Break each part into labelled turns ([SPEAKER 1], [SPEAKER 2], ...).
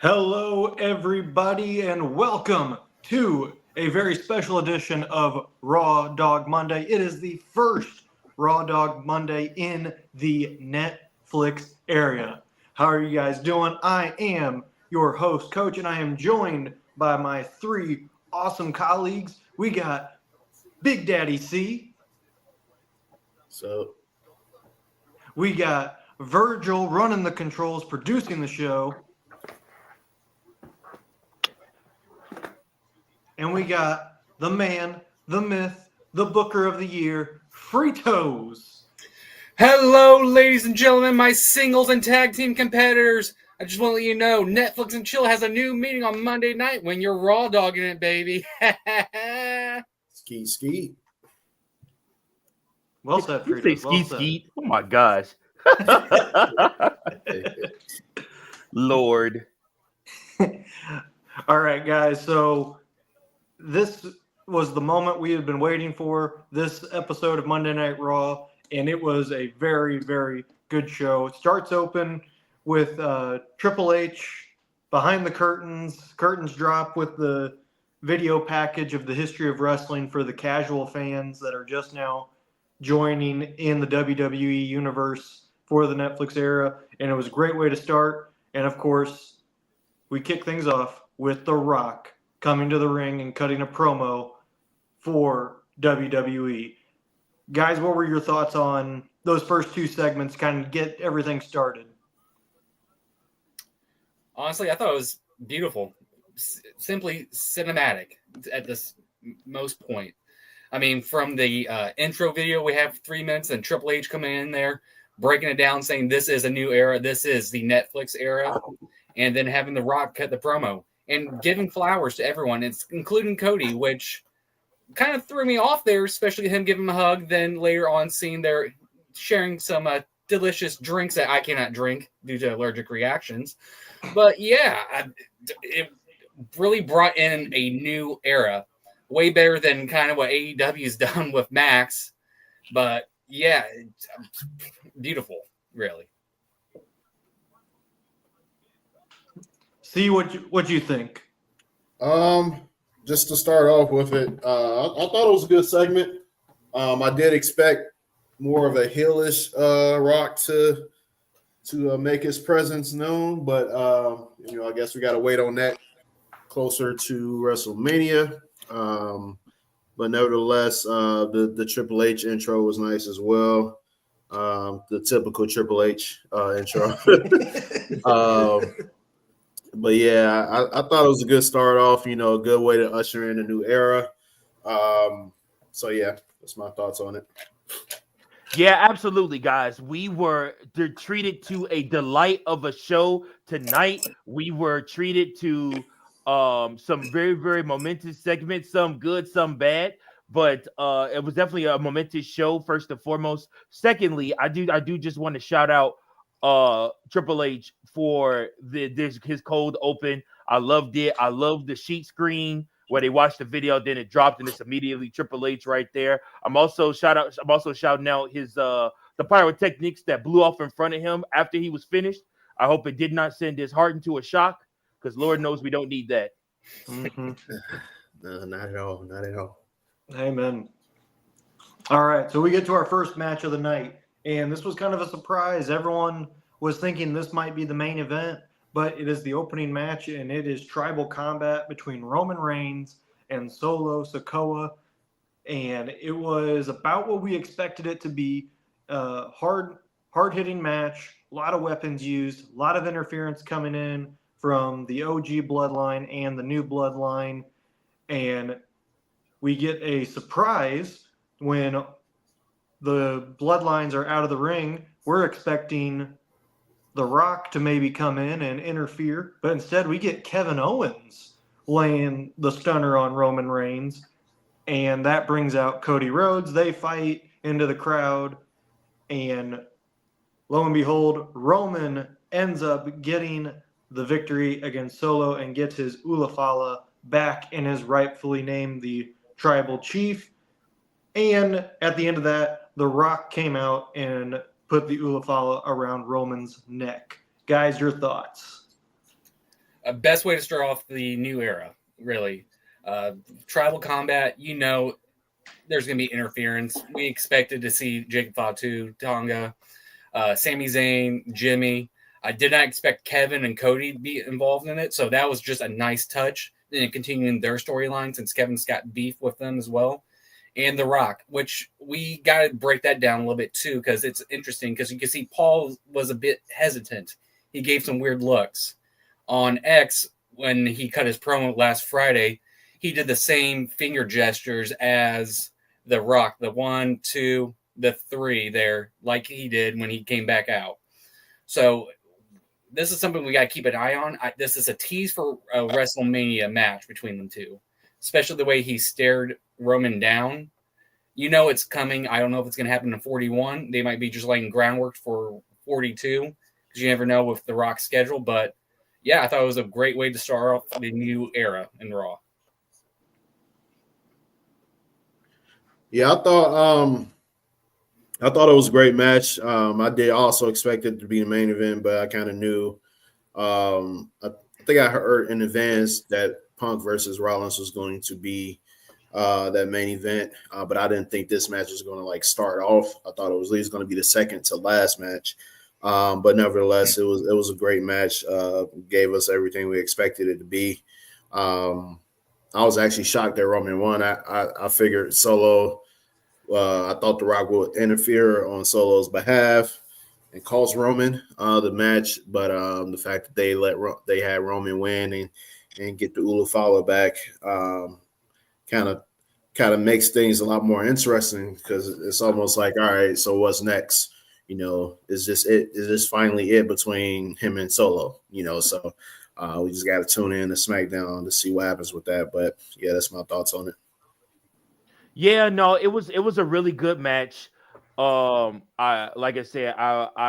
[SPEAKER 1] Hello, everybody, and welcome to a very special edition of Raw Dog Monday. It is the first Raw Dog Monday in the Netflix area. How are you guys doing? I am your host, Coach, and I am joined by my three awesome colleagues. We got Big Daddy C.
[SPEAKER 2] So,
[SPEAKER 1] We got Virgil running the controls, producing the show. And we got the man, the myth, the booker of the year, Fritos.
[SPEAKER 3] Hello, ladies and gentlemen, my singles and tag team competitors. I just want to let you know, Netflix and Chill has a new meeting on Monday night when you're raw dogging it, baby.
[SPEAKER 2] Skeet.
[SPEAKER 1] Well said,
[SPEAKER 4] You say
[SPEAKER 1] Fritos. Well
[SPEAKER 4] skeet. Oh my gosh. Lord.
[SPEAKER 1] All right, guys. So this was the moment we had been waiting for, this episode of Monday Night Raw, and it was a very, very good show. It starts open with Triple H behind the curtains. Curtains drop with the video package of the history of wrestling for the casual fans that are just now joining in the WWE universe for the Netflix era. And it was a great way to start. And of course, we kick things off with The Rock coming to the ring and cutting a promo for WWE. Guys, what were your thoughts on those first two segments, kind of get everything started?
[SPEAKER 3] Honestly, I thought it was beautiful. Simply cinematic at this most point. I mean, from the intro video, we have 3 minutes and Triple H coming in there, breaking it down, saying this is a new era. This is the Netflix era. And then having The Rock cut the promo and giving flowers to everyone, including Cody, which kind of threw me off there, especially him giving him a hug. Then later on, seeing they're sharing some delicious drinks that I cannot drink due to allergic reactions. But yeah, it really brought in a new era, way better than kind of what AEW's done with Max. But yeah, it's beautiful, really.
[SPEAKER 1] See what you think.
[SPEAKER 2] Just to start off with it, I thought it was a good segment. I did expect more of a heelish Rock to make his presence known, but I guess we got to wait on that closer to WrestleMania. But nevertheless, the Triple H intro was nice as well. The typical Triple H intro. But yeah, I thought it was a good start off, a good way to usher in a new era. So yeah, that's my thoughts on it.
[SPEAKER 4] Yeah, absolutely, guys. We were treated to a delight of a show tonight. We were treated to some very, very momentous segments, some good, some bad. But it was definitely a momentous show, first and foremost. Secondly, I do just want to shout out Triple H for his cold open. I loved it. I loved the sheet screen where they watched the video, then it dropped, and it's immediately Triple H right there. I'm also shouting out his the pyrotechnics that blew off in front of him after he was finished. I hope it did not send his heart into a shock, because Lord knows we don't need that.
[SPEAKER 1] Mm-hmm.
[SPEAKER 2] No, not at all. Not at all.
[SPEAKER 1] Amen. All right, so we get to our first match of the night, and this was kind of a surprise. Everyone was thinking this might be the main event, but it is the opening match, and it is tribal combat between Roman Reigns and Solo Sikoa, and it was about what we expected it to be. Hard-hitting match, a lot of weapons used, a lot of interference coming in from the OG bloodline and the new bloodline, and we get a surprise when the bloodlines are out of the ring. We're expecting The Rock to maybe come in and interfere, but instead we get Kevin Owens laying the stunner on Roman Reigns, and that brings out Cody Rhodes. They fight into the crowd, and lo and behold, Roman ends up getting the victory against Solo and gets his Ulafala back and is rightfully named the tribal chief. And at the end of that, The Rock came out and put the Ulafala around Roman's neck. Guys, your thoughts?
[SPEAKER 3] a best way to start off the new era, really. Tribal combat, there's going to be interference. We expected to see Jacob Fatu, Tonga, Sami Zayn, Jimmy. I did not expect Kevin and Cody to be involved in it, so that was just a nice touch. And continuing their storyline since Kevin's got beef with them as well. And The Rock, which we got to break that down a little bit too, because it's interesting because you can see Paul was a bit hesitant. He gave some weird looks. On X, when he cut his promo last Friday, he did the same finger gestures as The Rock, the 1, 2, the 3 there, like he did when he came back out. So this is something we got to keep an eye on. This is a tease for a WrestleMania match between them two, especially the way he stared Roman down. It's coming. I don't know if it's going to happen in 41. They might be just laying groundwork for 42 because you never know with The Rock's schedule. But yeah, I thought it was a great way to start off the new era in Raw.
[SPEAKER 2] Yeah, I thought it was a great match. I did also expect it to be the main event, but I kind of knew. I think I heard in advance that Punk versus Rollins was going to be that main event, but I didn't think this match was going to start off. I thought it was at least going to be the second to last match. But nevertheless, it was a great match. Gave us everything we expected it to be. I was actually shocked that Roman won. I figured Solo. I thought The Rock would interfere on Solo's behalf and cost Roman the match, but the fact that they had Roman win and get the Ulu follow back kind of makes things a lot more interesting because it's almost like, all right, so what's next? Is this finally it between him and Solo? So we just got to tune in to SmackDown to see what happens with that. But yeah, that's my thoughts on it.
[SPEAKER 4] Yeah, no, it was a really good match. I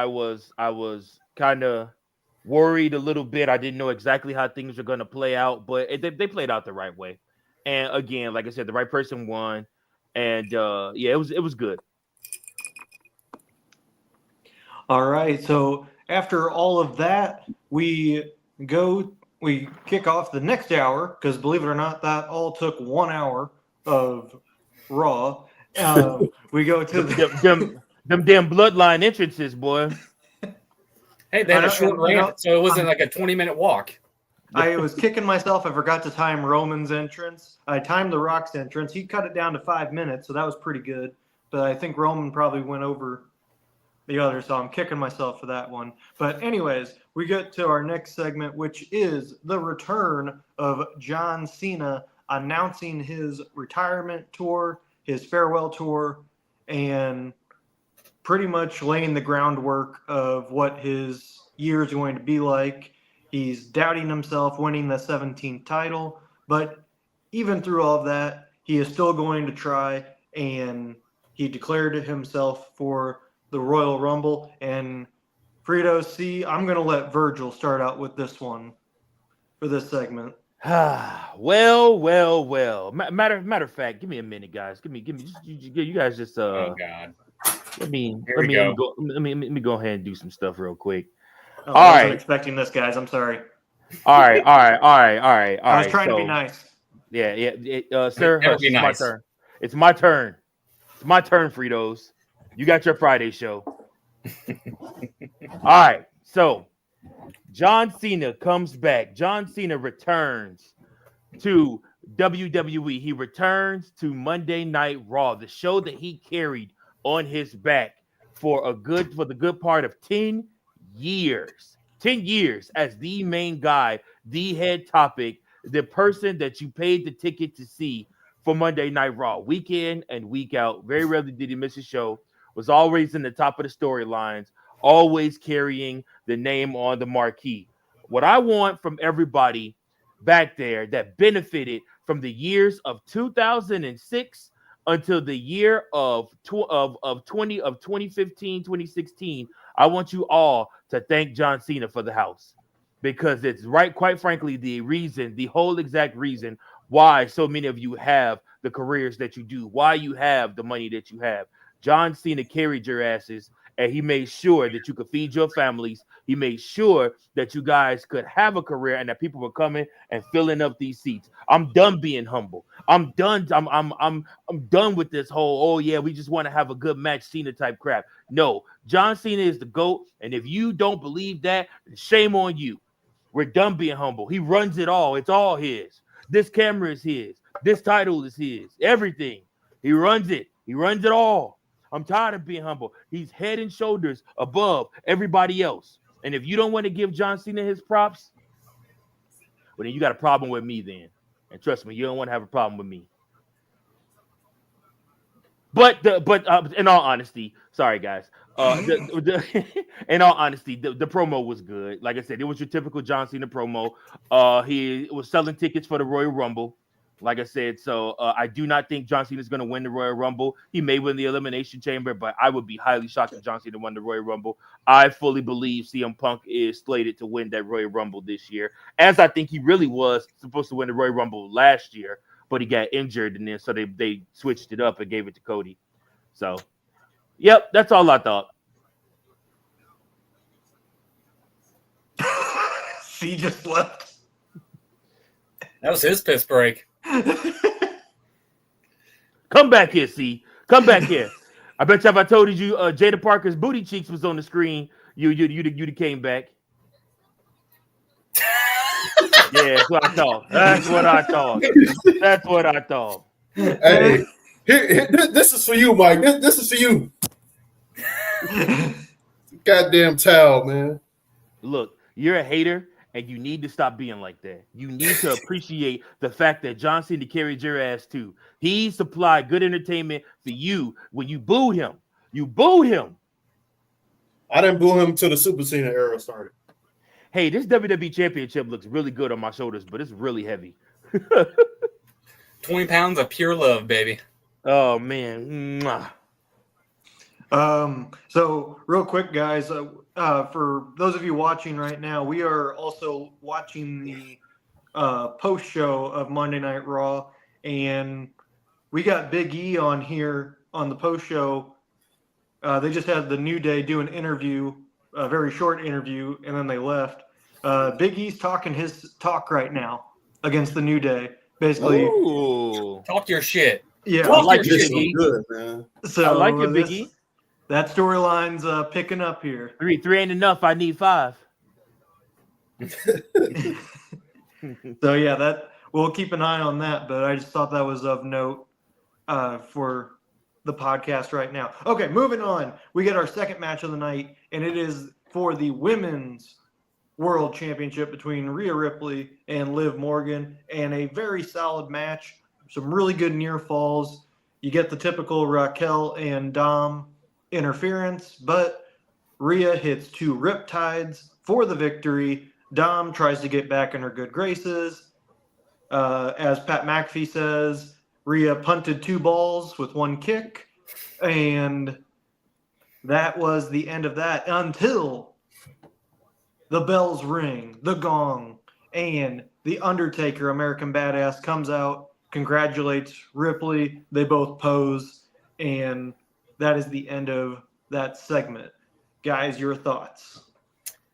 [SPEAKER 4] was kind of worried a little bit. I didn't know exactly how things were going to play out, but they played out the right way. And again, like I said, the right person won, and it was good.
[SPEAKER 1] All right, so after all of that, we kick off the next hour because believe it or not, that all took 1 hour of Raw. We go to
[SPEAKER 4] them damn bloodline entrances, boy.
[SPEAKER 3] Hey, they had a short ramp, so it wasn't like a 20-minute walk.
[SPEAKER 1] I was kicking myself. I forgot to time Roman's entrance. I timed The Rock's entrance. He cut it down to 5 minutes, so that was pretty good. But I think Roman probably went over the other, so I'm kicking myself for that one. But anyways, we get to our next segment, which is the return of John Cena announcing his retirement tour, his farewell tour, and pretty much laying the groundwork of what his year is going to be like. He's doubting himself winning the 17th title, but even through all of that, he is still going to try, and he declared himself for the Royal Rumble. And Frito, I'm going to let Virgil start out with this one for this segment.
[SPEAKER 4] well. Matter of fact, give me a minute, guys. Give me. You guys just.
[SPEAKER 3] Oh God.
[SPEAKER 4] Let me go ahead and do some stuff real quick.
[SPEAKER 1] Oh, I wasn't expecting this, guys. I'm sorry.
[SPEAKER 4] All right.
[SPEAKER 1] I was trying to be nice.
[SPEAKER 4] Yeah. Sir,
[SPEAKER 3] Be nice.
[SPEAKER 4] My turn. It's my turn. It's my turn, Fritos. You got your Friday show. All right. So, John Cena comes back. John Cena returns to WWE. He returns to Monday Night Raw, the show that he carried on his back for the good part of 10 years. 10 years as the main guy, the head topic, the person that you paid the ticket to see for Monday Night Raw, week in and week out. Very rarely did he miss a show. Was always in the top of the storylines, always carrying the name on the marquee. What I want from everybody back there that benefited from the years of 2006 until the year of 2015, 2016, I want you all to thank John Cena for the house, because it's quite frankly, the whole exact reason why so many of you have the careers that you do, why you have the money that you have. John Cena carried your asses, and he made sure that you could feed your families. He made sure that you guys could have a career and that people were coming and filling up these seats. I'm done being humble. I'm done. I'm done with this whole, oh yeah, we just want to have a good match Cena type crap. No, John Cena is the GOAT, and if you don't believe that, shame on you. We're done being humble. He runs it all. It's all his. This camera is his. This title is his. Everything. He runs it. He runs it all. I'm tired of being humble. He's head and shoulders above everybody else. And if you don't want to give John Cena his props, well, then you got a problem with me then. And trust me, you don't want to have a problem with me. But in all honesty, sorry guys. In all honesty, the promo was good. Like I said, it was your typical John Cena promo. He was selling tickets for the Royal Rumble. Like I said, so I do not think John Cena is going to win the Royal Rumble. He may win the Elimination Chamber, but I would be highly shocked if John Cena won the Royal Rumble. I fully believe CM Punk is slated to win that Royal Rumble this year, as I think he really was supposed to win the Royal Rumble last year, but he got injured, and then so they switched it up and gave it to Cody. So, yep, that's all I thought.
[SPEAKER 1] C just left.
[SPEAKER 3] That was his piss break.
[SPEAKER 4] Come back here, C. Come back here. I bet you if I told you Jada Parker's booty cheeks was on the screen, you'd came back. Yeah, that's what I thought. That's what I thought. That's what I thought.
[SPEAKER 2] Hey, here, this is for you, Mike. This is for you. Goddamn towel, man.
[SPEAKER 4] Look, you're a hater, and you need to stop being like that. You need to appreciate the fact that John Cena carried your ass too. He supplied good entertainment for you when you booed him. You booed him.
[SPEAKER 2] I didn't boo him till the Super Cena era started.
[SPEAKER 4] Hey, this WWE Championship looks really good on my shoulders, but it's really heavy.
[SPEAKER 3] 20 pounds of pure love, baby.
[SPEAKER 4] Oh, man. Mwah.
[SPEAKER 1] So real quick, guys, for those of you watching right now, we are also watching the post show of Monday Night Raw, and we got Big E on here on the post show. They just had the New Day do an interview, a very short interview, and then they left. Big E's talking his talk right now against the New Day. Basically,
[SPEAKER 4] Ooh.
[SPEAKER 3] Talk your shit.
[SPEAKER 1] yeah.
[SPEAKER 4] I like
[SPEAKER 2] This is
[SPEAKER 4] Big E.
[SPEAKER 2] good, man.
[SPEAKER 1] So
[SPEAKER 4] I like it, Big E.
[SPEAKER 1] That storyline's picking up here.
[SPEAKER 4] Three ain't enough. I need 5.
[SPEAKER 1] So yeah, that we'll keep an eye on that. But I just thought that was of note for the podcast right now. Okay, moving on. We get our second match of the night, and it is for the Women's World Championship between Rhea Ripley and Liv Morgan, and a very solid match. Some really good near falls. You get the typical Raquel and Dom interference, but Rhea hits 2 riptides for the victory. Dom tries to get back in her good graces. As Pat McAfee says, Rhea punted 2 balls with 1 kick, and that was the end of that until the bells ring, the gong, and the Undertaker, American Badass, comes out, congratulates Ripley. They both pose, and that is the end of that segment. Guys, your thoughts?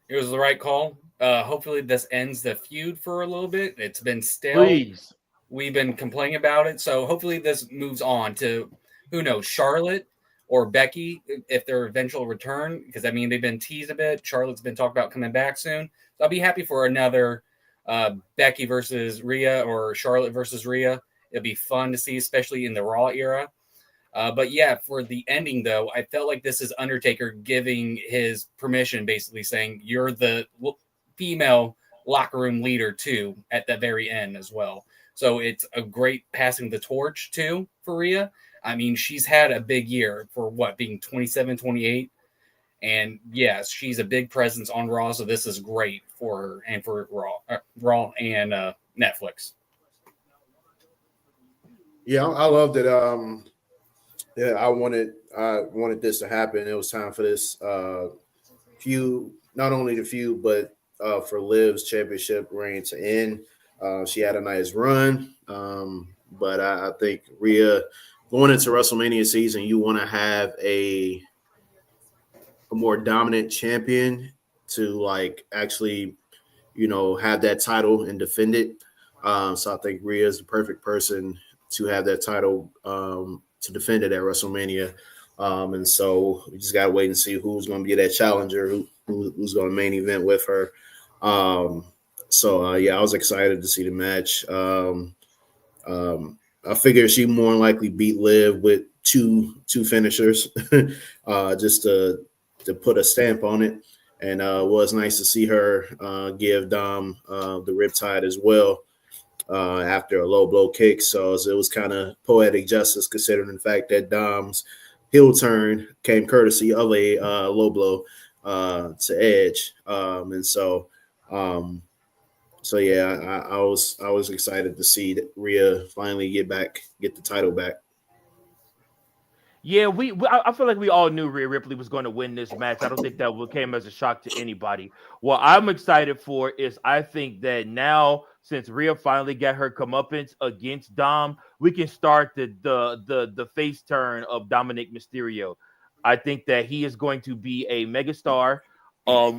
[SPEAKER 3] It was the right call. Hopefully this ends the feud for a little bit. It's been stale.
[SPEAKER 4] Please.
[SPEAKER 3] We've been complaining about it. So hopefully this moves on to, who knows, Charlotte or Becky, if their eventual return. Because, I mean, they've been teased a bit. Charlotte's been talked about coming back soon. So I'll be happy for another Becky versus Rhea or Charlotte versus Rhea. It'll be fun to see, especially in the Raw era. But yeah, for the ending, though, I felt like this is Undertaker giving his permission, basically saying you're the female locker room leader, too, at the very end as well. So it's a great passing the torch, too, for Rhea. I mean, she's had a big year for being 27, 28. And yes, she's a big presence on Raw. So this is great for her and for Raw and Netflix.
[SPEAKER 2] Yeah, I loved it. Yeah, I wanted this to happen. It was time for this feud, not only the feud, but for Liv's championship reign to end. She had a nice run, but I think Rhea going into WrestleMania season, you want to have a a more dominant champion to like actually, have that title and defend it. So I think Rhea is the perfect person to have that title to defend it at WrestleMania. And so we just got to wait and see who's going to be that challenger, who's going to main event with her. I was excited to see the match. I figured she more than likely beat Liv with two finishers, just to put a stamp on it. And it was nice to see her give Dom the riptide as well after a low blow kick. So it was kind of poetic justice considering the fact that Dom's heel turn came courtesy of a low blow to Edge. I was excited to see that Rhea finally get the title back.
[SPEAKER 4] Yeah, I feel like we all knew Rhea Ripley was going to win this match. I don't think that came as a shock to anybody. What I'm excited for is I think that now, since Rhea finally got her comeuppance against Dom, we can start the face turn of Dominic Mysterio. I think that he is going to be a megastar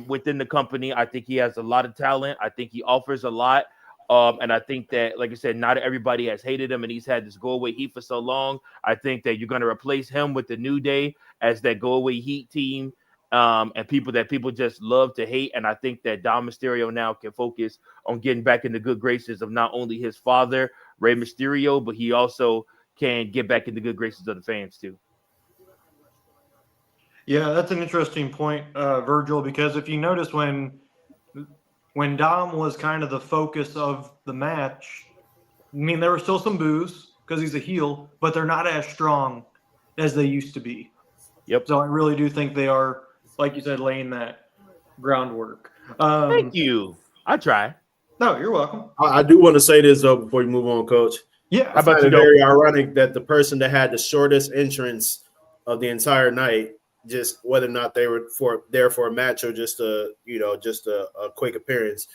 [SPEAKER 4] within the company. I think he has a lot of talent. I think he offers a lot. And I think that, like I said, not everybody has hated him, and he's had this go away heat for so long. I think that you're going to replace him with the New Day as that go away heat team, and people that people just love to hate. And I think that Dom Mysterio now can focus on getting back in the good graces of not only his father, Rey Mysterio, but he also can get back in the good graces of the fans too.
[SPEAKER 1] Yeah, that's an interesting point, Virgil, because if you notice when Dom was kind of the focus of the match, I mean, there were still some boos because he's a heel, but they're not as strong as they used to be.
[SPEAKER 4] Yep.
[SPEAKER 1] So I really do think they are, like you said, laying that groundwork.
[SPEAKER 4] Thank you. I try.
[SPEAKER 1] No, you're welcome.
[SPEAKER 2] I do want to say this, though, before you move on, Coach.
[SPEAKER 1] Yeah.
[SPEAKER 2] I find it very ironic that the person that had the shortest entrance of the entire night, just whether or not they were there for a match or just a quick appearance,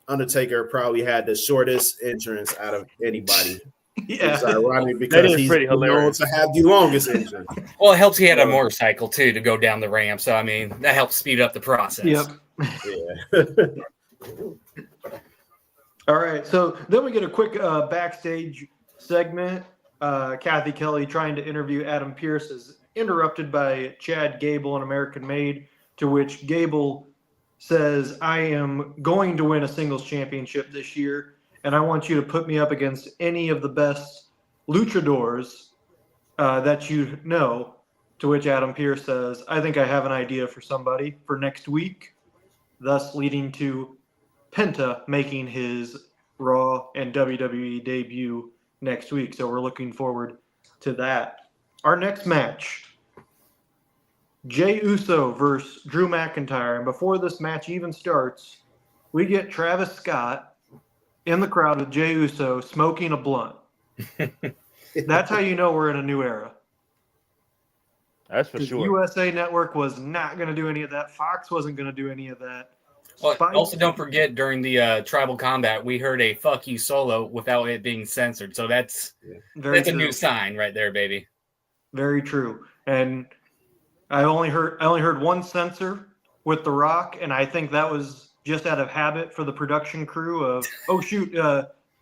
[SPEAKER 2] Undertaker probably had the shortest entrance out of anybody.
[SPEAKER 1] Yeah,
[SPEAKER 2] it's ironic because he's known to have the longest entrance.
[SPEAKER 3] Well, it helps he had a motorcycle too to go down the ramp, so I mean that helps speed up the process.
[SPEAKER 1] Yep.
[SPEAKER 2] Yeah.
[SPEAKER 1] All right, so then we get a quick backstage segment. Kathy Kelly trying to interview Adam Pearce is interrupted by Chad Gable, an American Made, to which Gable says, I am going to win a singles championship this year, and I want you to put me up against any of the best luchadors that you know, to which Adam Pearce says, I think I have an idea for somebody for next week, thus leading to Penta making his Raw and WWE debut next week. So we're looking forward to that. Our next match, Jey Uso versus Drew McIntyre. And before this match even starts, we get Travis Scott in the crowd with Jey Uso smoking a blunt. That's how you know we're in a new era.
[SPEAKER 4] That's for sure.
[SPEAKER 1] USA Network was not going to do any of that. Fox wasn't going to do any of that.
[SPEAKER 3] Well, also, don't forget, during the Tribal Combat, we heard a "fuck you" solo without it being censored. So that's a new sign right there, baby.
[SPEAKER 1] Very true. And I only heard one censor with The Rock, and I think that was just out of habit for the production crew of, oh shoot,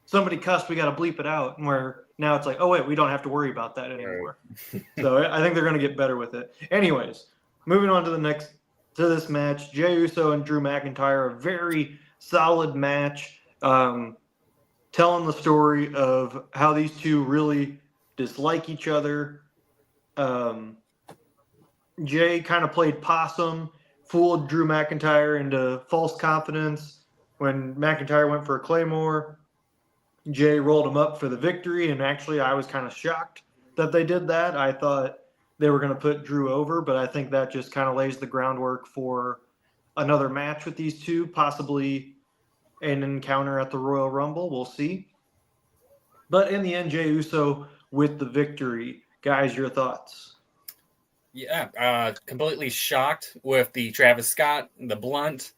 [SPEAKER 1] somebody cussed, we got to bleep it out. And where now it's like, oh wait, we don't have to worry about that anymore. So I think they're going to get better with it. Anyways, moving on to this match, Jey Uso and Drew McIntyre, a very solid match, telling the story of how these two really dislike each other. Jey kind of played possum, fooled Drew McIntyre into false confidence. When McIntyre went for a Claymore, Jey rolled him up for the victory, and actually I was kind of shocked that they did that. I thought they were going to put Drew over, but I think that just kind of lays the groundwork for another match with these two, possibly an encounter at the Royal Rumble. We'll see. But in the end, Jey Uso with the victory. Guys, your thoughts?
[SPEAKER 3] Yeah, completely shocked with the Travis Scott, the blunt,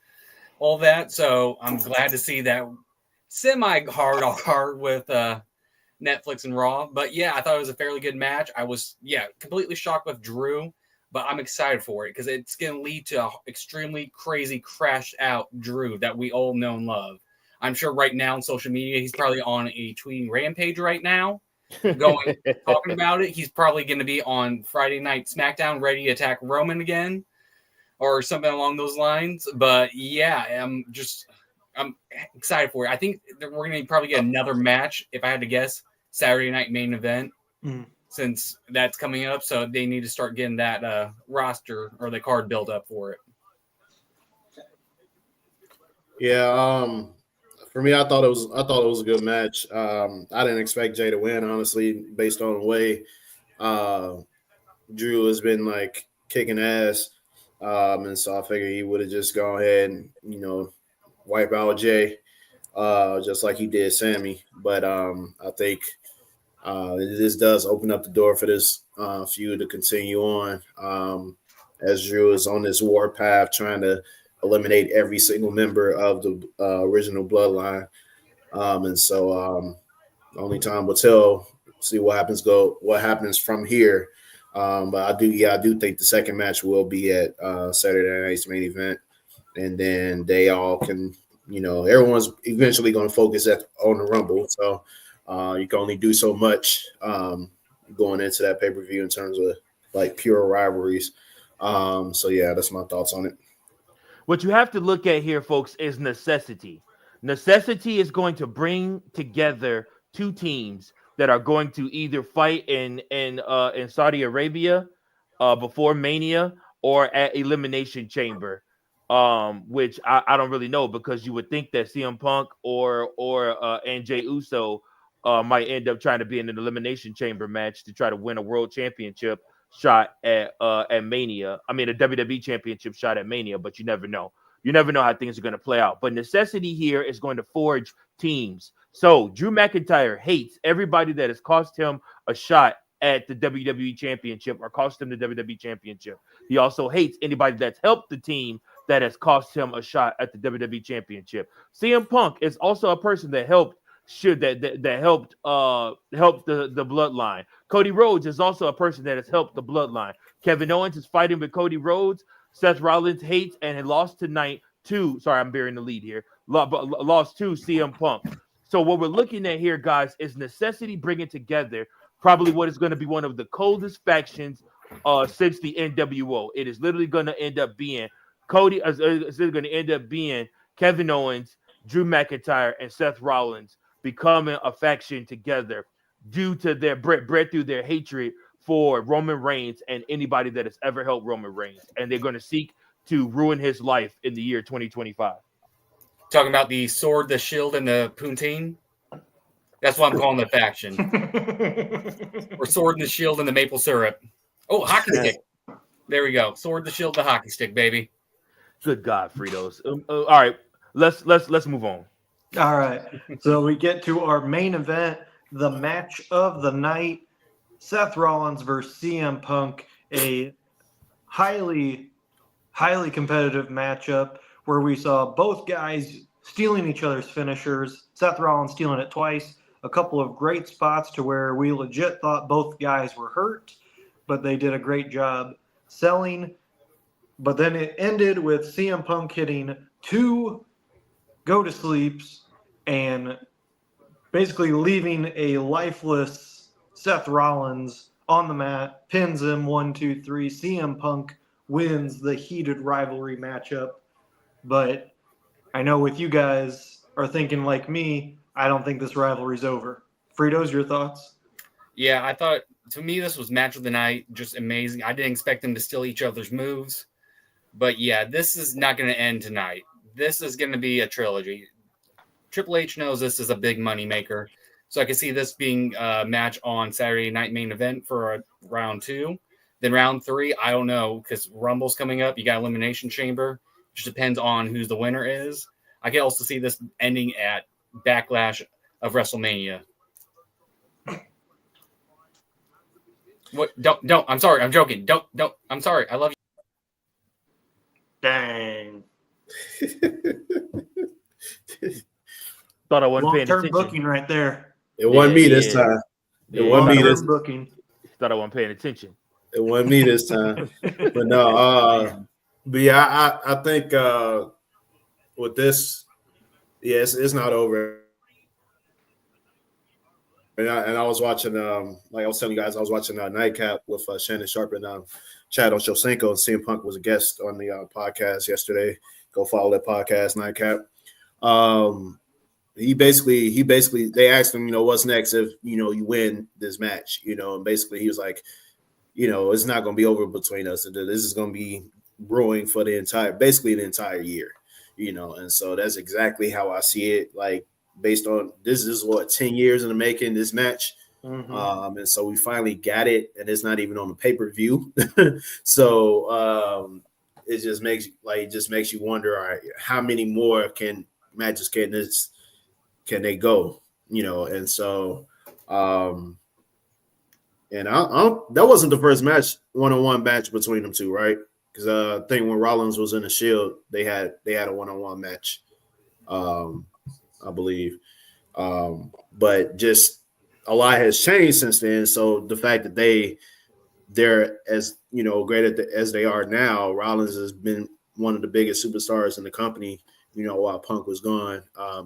[SPEAKER 3] all that. So I'm glad to see that semi-hard with Netflix and Raw. But yeah, I thought it was a fairly good match. I was, completely shocked with Drew. but I'm excited for it because it's going to lead to an extremely crazy crashed out Drew that we all know and love. I'm sure right now on social media, he's probably on a tweeting rampage right now, talking about it. He's probably going to be on Friday Night SmackDown ready to attack Roman again or something along those lines. But yeah, I'm excited for it. I think that we're going to probably get another match, if I had to guess, Saturday night main event, since that's coming up. So they need to start getting that roster or the card built up for it.
[SPEAKER 2] Yeah, for me, I thought it was a good match. I didn't expect Jay to win, honestly, based on the way Drew has been like kicking ass. And so I figured he would have just gone ahead and, wipe out Jay, just like he did Sammy. But I think this does open up the door for this feud to continue on, as Drew is on this war path trying to eliminate every single member of the original bloodline. And so only time will tell, see what happens from here. But I do think the second match will be at Saturday night's main event. And then they all can, everyone's eventually going to focus on the Rumble. So you can only do so much going into that pay-per-view in terms of like pure rivalries. So yeah, that's my thoughts on it.
[SPEAKER 4] What you have to look at here, folks, is necessity. Necessity is going to bring together two teams that are going to either fight in Saudi Arabia before Mania or at Elimination Chamber, which I don't really know, because you would think that CM Punk and Jey Uso might end up trying to be in an Elimination Chamber match to try to win a world championship shot at Mania. I mean, a WWE championship shot at Mania, but you never know. You never know how things are going to play out. But necessity here is going to forge teams. So Drew McIntyre hates everybody that has cost him a shot at the WWE championship or cost him the WWE championship. He also hates anybody that's helped the team that has cost him a shot at the WWE championship. CM Punk is also a person that helped helped the bloodline. Cody Rhodes is also a person that has helped the bloodline. Kevin Owens is fighting with Cody Rhodes. Seth Rollins hates and had lost tonight to, sorry, I'm bearing the lead here, lost to CM Punk. So what we're looking at here, guys, is necessity bringing together probably what is going to be one of the coldest factions since the NWO. It is literally going to end up being it's going to end up being Kevin Owens, Drew McIntyre, and Seth Rollins becoming a faction together due to their bred through their hatred for Roman Reigns and anybody that has ever helped Roman Reigns. And they're going to seek to ruin his life in the year 2025.
[SPEAKER 3] Talking about the sword, the shield, and the poutine? That's what I'm calling the faction. Or sword and the shield and the maple syrup. Oh, hockey stick. There we go. Sword, the shield, the hockey stick, baby.
[SPEAKER 4] Good God, Fritos. All right, let's move on.
[SPEAKER 1] All right. So we get to our main event, the match of the night, Seth Rollins versus CM Punk, a highly, highly competitive matchup where we saw both guys stealing each other's finishers. Seth Rollins stealing it twice. A couple of great spots to where we legit thought both guys were hurt, but they did a great job selling. But then it ended with CM Punk hitting two go-to-sleeps and basically leaving a lifeless Seth Rollins on the mat, pins him 1, 2, 3. CM Punk wins the heated rivalry matchup. But I know with you guys are thinking like me, I don't think this rivalry's over. Fritos, your thoughts?
[SPEAKER 3] Yeah, I thought, to me, this was match of the night. Just amazing. I didn't expect them to steal each other's moves. But yeah, this is not going to end tonight. This is going to be a trilogy. Triple H knows this is a big money maker. So I can see this being a match on Saturday night main event for round 2. Then round 3, I don't know, because Rumble's coming up. You got Elimination Chamber. Just depends on who the winner is. I can also see this ending at Backlash of WrestleMania. What? Don't. I'm sorry. I'm joking. Don't. I'm sorry. I love you.
[SPEAKER 1] Dang.
[SPEAKER 4] Thought I wasn't paying
[SPEAKER 1] Long-term
[SPEAKER 4] attention.
[SPEAKER 1] booking right there.
[SPEAKER 2] It wasn't me this time. It wasn't me this time.
[SPEAKER 1] Booking.
[SPEAKER 4] Thought I wasn't paying attention.
[SPEAKER 2] It wasn't me this time. But no, but yeah, I think with this, yeah, it's not over. And I was watching, like I was telling you guys, I was watching Nightcap with Shannon Sharp and Chad Ochocinco, and CM Punk was a guest on the podcast yesterday. Go follow that podcast, Nightcap. He basically they asked him, what's next if you win this match, and basically he was like, it's not going to be over between us. This is going to be brewing for the entire year, and so that's exactly how I see it. Like, based on this is 10 years in the making, this match. Mm-hmm. And so we finally got it, and it's not even on the pay-per-view. So it just makes you wonder, all right, how many more matches can they go? And so and I that wasn't the first match, one-on-one match between them two, right? Because I think when Rollins was in the Shield, they had a one-on-one match. I believe. But just a lot has changed since then. So the fact that they're as great as they are now, Rollins has been one of the biggest superstars in the company, while Punk was gone.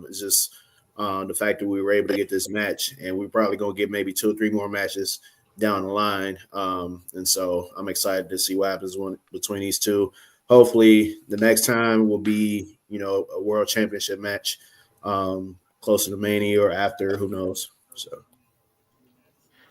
[SPEAKER 2] It's just the fact that we were able to get this match, and we're probably gonna get maybe 2 or 3 more matches down the line. And so I'm excited to see what happens between these two. Hopefully the next time will be, a world championship match. Closer to Mania or after, who knows? So,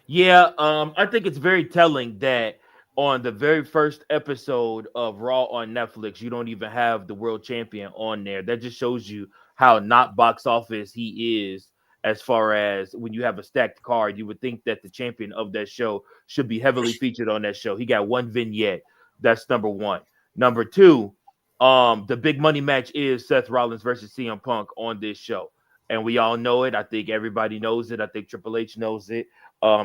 [SPEAKER 4] yeah, I think it's very telling that on the very first episode of Raw on Netflix, you don't even have the world champion on there. That just shows you how not box office he is. As far as when you have a stacked card, you would think that the champion of that show should be heavily featured on that show. He got 1 vignette. That's number 1. Number 2, the big money match is Seth Rollins versus CM Punk on this show. And we all know it. I think everybody knows it. I think Triple H knows it.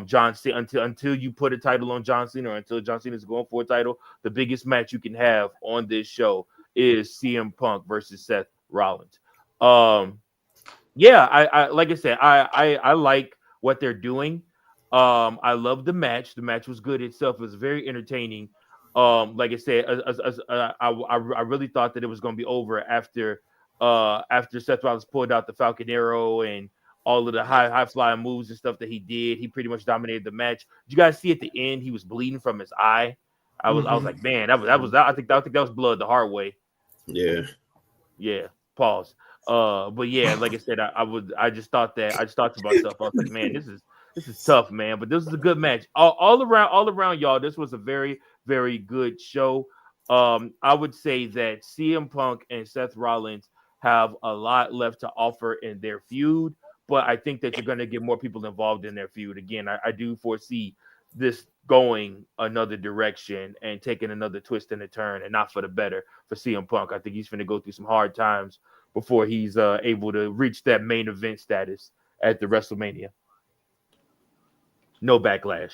[SPEAKER 4] John Cena, until you put a title on John Cena, or until John Cena is going for a title, the biggest match you can have on this show is CM Punk versus Seth Rollins. Yeah, I like I said, I like what they're doing. I love the match. The match was good itself. It was very entertaining. Like I said, I really thought that it was going to be over after Seth Rollins pulled out the Falcon Arrow and all of the high flying moves and stuff that he did. He pretty much dominated the match. Did you guys see at the end he was bleeding from his eye? I was like, man, I think that was blood the hard way. Yeah. Pause. But yeah, like I said, I just thought to myself, I was like, man, this is tough, man. But this is a good match. All around, y'all. This was a very, very good show. I would say that CM Punk and Seth Rollins have a lot left to offer in their feud, but I think that you're going to get more people involved in their feud. Again, I do foresee this going another direction and taking another twist and a turn, and not for the better for CM Punk. I think he's going to go through some hard times before he's able to reach that main event status at the WrestleMania. No backlash.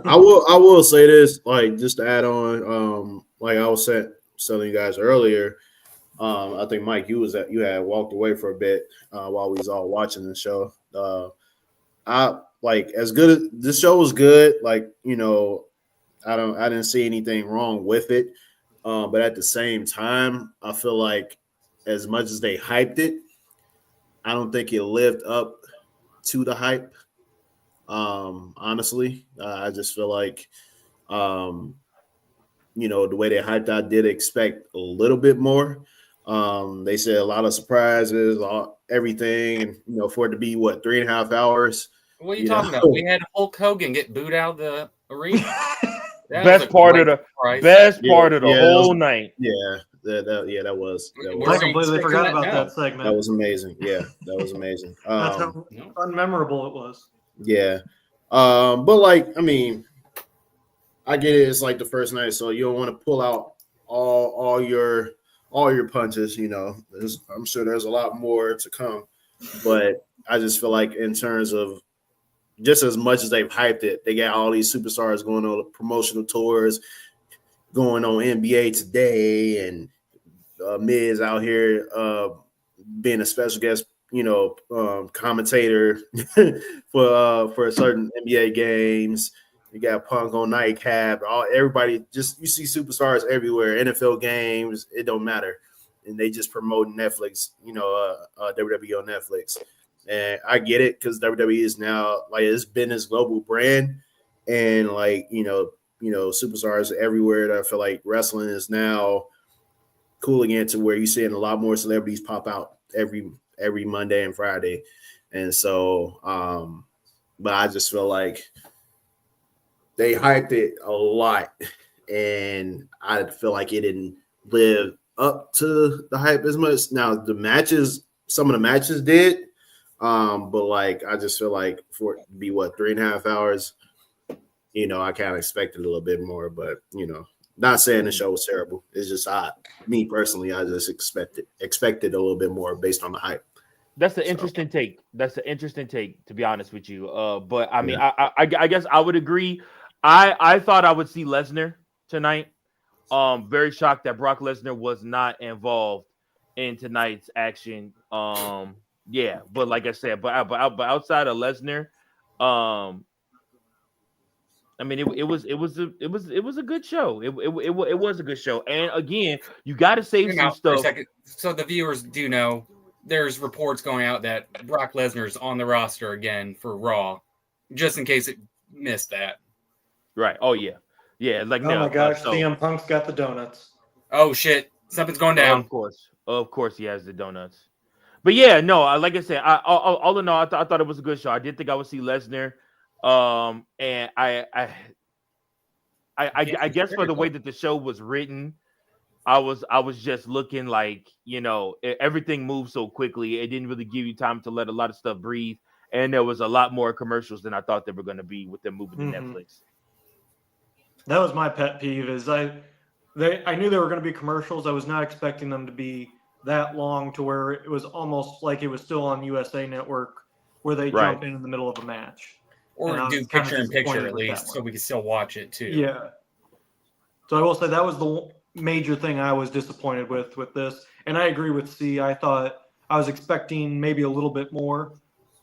[SPEAKER 2] I will say this, like, just to add on, like I was telling you guys earlier, I think Mike, you had walked away for a bit while we was all watching the show. I like, as good as this show was good, like, I didn't see anything wrong with it. But at the same time, I feel like as much as they hyped it, I don't think it lived up to the hype. Honestly, I just feel like, the way they hyped, I did expect a little bit more. They said a lot of surprises, everything, and for it to be 3.5 hours.
[SPEAKER 3] What are you talking about? We had Hulk Hogan get booed out of the arena.
[SPEAKER 4] Best part of the whole night.
[SPEAKER 2] Yeah, that was.
[SPEAKER 1] I completely forgot about that segment.
[SPEAKER 2] That was amazing. Yeah, that was amazing.
[SPEAKER 1] That's how unmemorable it was.
[SPEAKER 2] Yeah, but like, I mean, I get it. It's like the first night, so you don't want to pull out all your punches. I'm sure there's a lot more to come, but I just feel like in terms of just as much as they've hyped it, they got all these superstars going on promotional tours, going on NBA Today, and Miz out here being a special guest, commentator for certain NBA games. You got Punk on Nightcap. Everybody just you see superstars everywhere. NFL games, it don't matter, and they just promote Netflix. WWE on Netflix, and I get it because WWE is now like it's been this global brand, and superstars everywhere. That I feel like wrestling is now cool again to where you're seeing a lot more celebrities pop out every Monday and Friday, and so but I just feel like they hyped it a lot, and I feel like it didn't live up to the hype as much. Now some of the matches did, but like I just feel like for it to be 3.5 hours, I kind of expected a little bit more, but not saying the show was terrible. It's just me personally, I just expected a little bit more based on the hype.
[SPEAKER 4] That's an interesting take. To be honest with you. But I mean, I guess I would agree. I thought I would see Lesnar tonight. Very shocked that Brock Lesnar was not involved in tonight's action. Yeah, but like I said, but outside of Lesnar, I mean, it was a good show. It was a good show. And again, you got to save some stuff.
[SPEAKER 3] So the viewers do know there's reports going out that Brock Lesnar's on the roster again for Raw, just in case it missed that.
[SPEAKER 4] Right. Oh yeah. Yeah. Like
[SPEAKER 1] oh my gosh, CM Punk's got the donuts.
[SPEAKER 3] Oh shit, something's going down.
[SPEAKER 4] Of course, he has the donuts. But yeah, no. Like I said, all in all, I thought it was a good show. I did think I would see Lesnar. And I guess for the way that the show was written, I was just looking like, everything moved so quickly. It didn't really give you time to let a lot of stuff breathe. And there was a lot more commercials than I thought they were going to be with them moving to Netflix.
[SPEAKER 1] That was my pet peeve is I knew there were going to be commercials. I was not expecting them to be that long to where it was almost like it was still on USA Network where they jumped in the middle of a match.
[SPEAKER 3] Or do picture-in-picture at least, so we can still watch it too.
[SPEAKER 1] Yeah. So I will say that was the major thing I was disappointed with this. And I agree with C. I thought I was expecting maybe a little bit more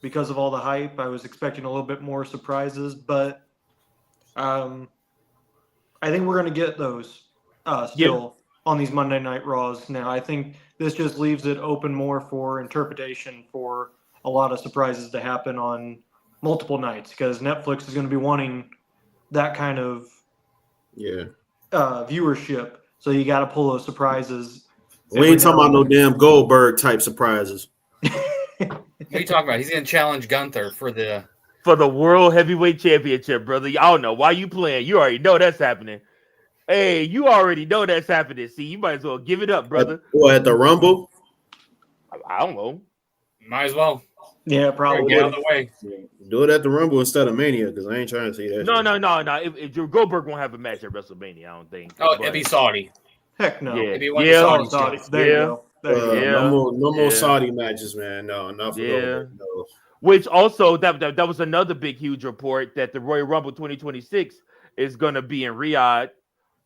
[SPEAKER 1] because of all the hype. I was expecting a little bit more surprises, but I think we're going to get those still on these Monday Night Raws now. I think this just leaves it open more for interpretation for a lot of surprises to happen on multiple nights because Netflix is going to be wanting that kind of viewership. So you got to pull those surprises.
[SPEAKER 2] We ain't talking about no damn Goldberg type surprises.
[SPEAKER 3] What are you talking about? He's going to challenge Gunther for the
[SPEAKER 4] World Heavyweight Championship, brother. I don't know why you playing. You already know that's happening. Hey, you already know that's happening. See, you might as well give it up, brother.
[SPEAKER 2] At the Rumble?
[SPEAKER 4] I don't know.
[SPEAKER 3] Might as well.
[SPEAKER 1] Yeah, probably.
[SPEAKER 3] Get out of the way.
[SPEAKER 2] Do it at the Rumble instead of Mania because I ain't trying to see that.
[SPEAKER 4] No. If Goldberg won't have a match at WrestleMania, I don't think.
[SPEAKER 3] Oh, it'd be Saudi.
[SPEAKER 1] Heck no.
[SPEAKER 4] Yeah.
[SPEAKER 3] It'd be one of the
[SPEAKER 1] Saudi.
[SPEAKER 3] Saudis.
[SPEAKER 1] There you go.
[SPEAKER 2] No more Saudi matches, man. No, not for Goldberg. No.
[SPEAKER 4] Which also that was another big huge report that the Royal Rumble 2026 is gonna be in Riyadh.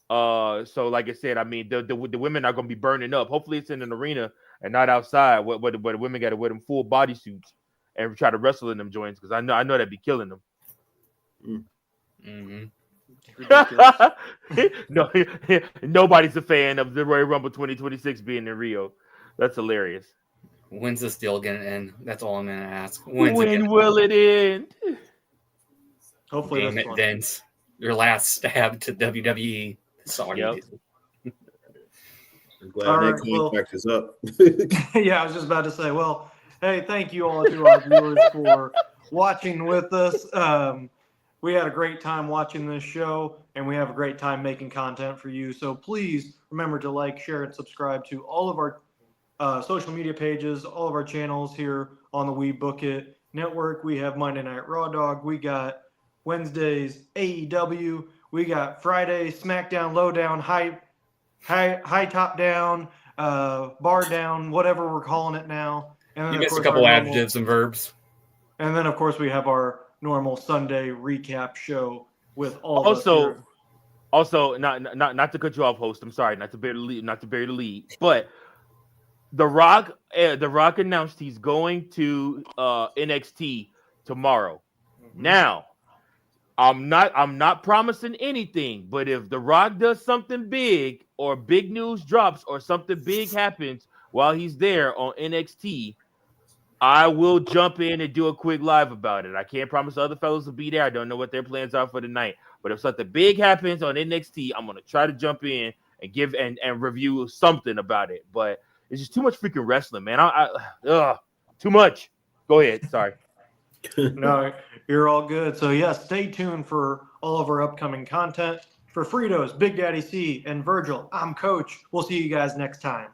[SPEAKER 4] So like I said, I mean the women are gonna be burning up. Hopefully it's in an arena and not outside where the women got to wear them full bodysuits and try to wrestle in them joints because I know that'd be killing them. No, nobody's a fan of the Royal Rumble 2026 being in Rio. That's hilarious.
[SPEAKER 3] When's this deal gonna end? That's all I'm gonna ask.
[SPEAKER 4] When will it end?
[SPEAKER 1] Hopefully
[SPEAKER 3] Damn it, Vince. Your last stab to WWE. Sorry.
[SPEAKER 4] Yep.
[SPEAKER 2] I'm glad that contract is up.
[SPEAKER 1] Yeah, I was just about to say, well, hey, thank you all to our viewers for watching with us. We had a great time watching this show, and we have a great time making content for you. So please remember to like, share, and subscribe to all of our social media pages, all of our channels here on the We Book It Network. We have Monday Night Raw Dog. We got Wednesdays AEW. We got Friday SmackDown, Lowdown, High Top Down, Bar Down, whatever we're calling it now. And then,
[SPEAKER 3] you missed a couple adjectives and verbs.
[SPEAKER 1] And then, of course, we have our normal Sunday recap show with all of us.
[SPEAKER 4] Also, not to cut you off, host. I'm sorry, not to bury the lead, but The Rock announced he's going to NXT tomorrow. Now, I'm not promising anything, but if The Rock does something big or big news drops or something big happens while he's there on NXT, I will jump in and do a quick live about it. I can't promise the other fellows will be there. I don't know what their plans are for the night. But if something big happens on NXT, I'm gonna try to jump in and give and review something about it. But it's just too much freaking wrestling, man. Too much. Go ahead. Sorry.
[SPEAKER 1] No, you're all good. So yeah, stay tuned for all of our upcoming content. For Fritos, Big Daddy C, and Virgil, I'm Coach. We'll see you guys next time.